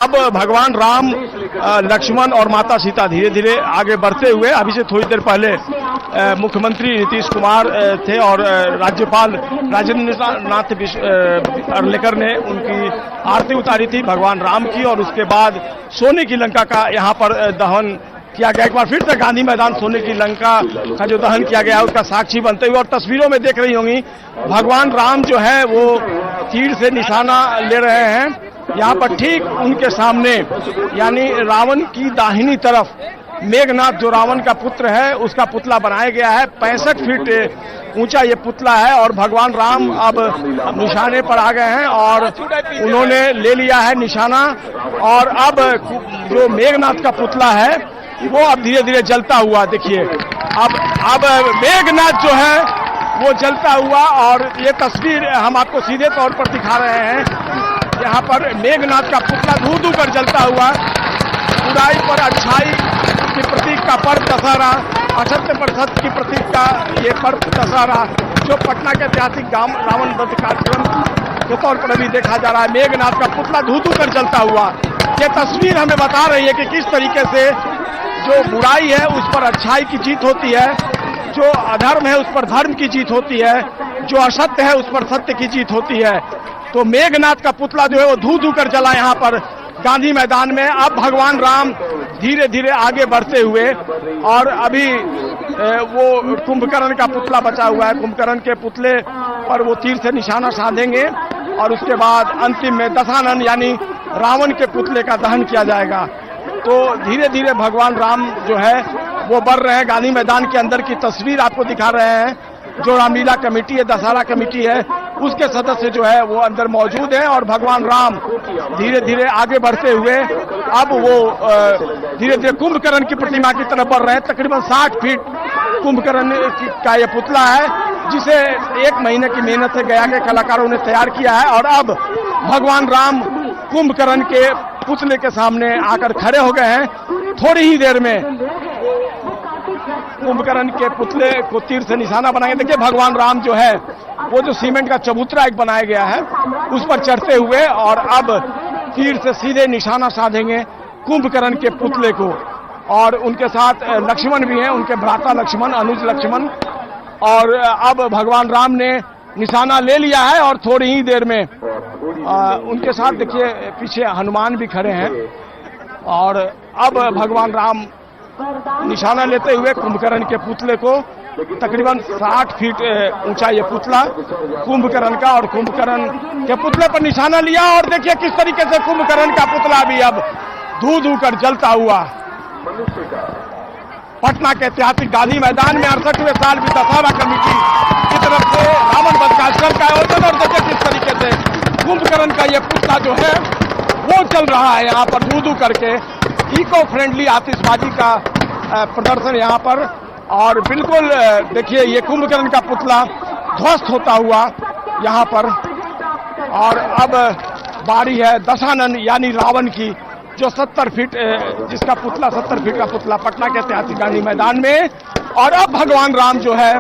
अब भगवान राम, लक्ष्मण और माता सीता धीरे धीरे आगे बढ़ते हुए, अभी से थोड़ी देर पहले मुख्यमंत्री नीतीश कुमार थे और राज्यपाल राजेंद्र नाथ अर्लेकर ने उनकी आरती उतारी थी भगवान राम की, और उसके बाद सोने की लंका का यहाँ पर दहन किया गया। एक बार फिर से गांधी मैदान सोने की लंका का जो दहन किया गया है उसका साक्षी बनते हुए, और तस्वीरों में देख रही होंगी भगवान राम जो है वो तीर से निशाना ले रहे हैं। यहाँ पर ठीक उनके सामने यानी रावण की दाहिनी तरफ मेघनाथ जो रावण का पुत्र है उसका पुतला बनाया गया है। 65 फीट ऊंचा ये पुतला है और भगवान राम अब निशाने पर आ गए हैं और उन्होंने ले लिया है निशाना। और अब जो मेघनाथ का पुतला है वो अब धीरे धीरे जलता हुआ, देखिए अब मेघनाथ जो है वो जलता हुआ, और ये तस्वीर हम आपको सीधे तौर पर दिखा रहे हैं। यहाँ पर मेघनाथ का पुतला धू धू कर जलता हुआ, बुराई पर अच्छाई की प्रतीक का पर्व दशहरा, असत्य पर सत्य की प्रतीक का ये पर्व दशहरा जो पटना के ऐतिहासिक रावण वध कार्यक्रम के तौर पर अभी देखा जा रहा है। मेघनाथ का पुतला धू धू कर जलता हुआ, ये तस्वीर हमें बता रही है कि किस तरीके से जो बुराई है उस पर अच्छाई की जीत होती है, जो अधर्म है उस पर धर्म की जीत होती है, जो असत्य है उस पर सत्य की जीत होती है। तो मेघनाथ का पुतला जो है वो धू धू कर जला यहाँ पर गांधी मैदान में। अब भगवान राम धीरे धीरे आगे बढ़ते हुए, और अभी वो कुंभकर्ण का पुतला बचा हुआ है, कुंभकर्ण के पुतले पर वो तीर से निशाना साधेंगे और उसके बाद अंतिम में दशानन यानी रावण के पुतले का दहन किया जाएगा। तो धीरे धीरे भगवान राम जो है वो बढ़ रहे हैं। गांधी मैदान के अंदर की तस्वीर आपको दिखा रहे हैं। जो रामलीला कमेटी है, दशहरा कमेटी है, उसके सदस्य जो है वो अंदर मौजूद हैं और भगवान राम धीरे धीरे आगे बढ़ते हुए अब वो धीरे धीरे कुंभकर्ण की प्रतिमा की तरफ बढ़ रहे हैं। तकरीबन 60 फीट कुंभकर्ण का ये पुतला है जिसे 1 महीने की मेहनत से गया के कलाकारों ने तैयार किया है। और अब भगवान राम कुंभकर्ण के पुतले के सामने आकर खड़े हो गए हैं। थोड़ी ही देर में कुंभकर्ण के पुतले को तीर से निशाना बनाएंगे। देखिए भगवान राम जो है वो जो सीमेंट का चबूतरा एक बनाया गया है उस पर चढ़ते हुए और अब तीर से सीधे निशाना साधेंगे कुंभकर्ण के पुतले को। और उनके साथ लक्ष्मण भी हैं, उनके भ्राता लक्ष्मण, अनुज लक्ष्मण। और अब भगवान राम ने निशाना ले लिया है और थोड़ी ही देर में उनके साथ देखिए पीछे हनुमान भी खड़े हैं। और अब भगवान राम निशाना लेते हुए कुंभकर्ण के पुतले को, तकरीबन 60 फीट ऊंचा ये पुतला कुंभकर्ण का, और कुंभकर्ण के पुतले पर निशाना लिया। और देखिए किस तरीके से कुंभकर्ण का पुतला भी अब धू धू कर जलता हुआ पटना के ऐतिहासिक गांधी मैदान में 68वें साल भी दशहरा कमेटी की तरफ से रावण वध कार्यक्रम का आयोजन। और देखिए किस तरीके से कुंभकर्ण का ये पुतला जो है वो चल रहा है यहाँ पर धू धू करके। इको फ्रेंडली आतिशबाजी का प्रदर्शन यहाँ पर, और बिल्कुल देखिए ये कुंभकर्ण का पुतला ध्वस्त होता हुआ यहाँ पर। और अब बारी है दशानन यानी रावण की, जो 70 फीट जिसका पुतला 70 फीट का पुतला पटना के ऐतिहासिक गांधी मैदान में। और अब भगवान राम जो है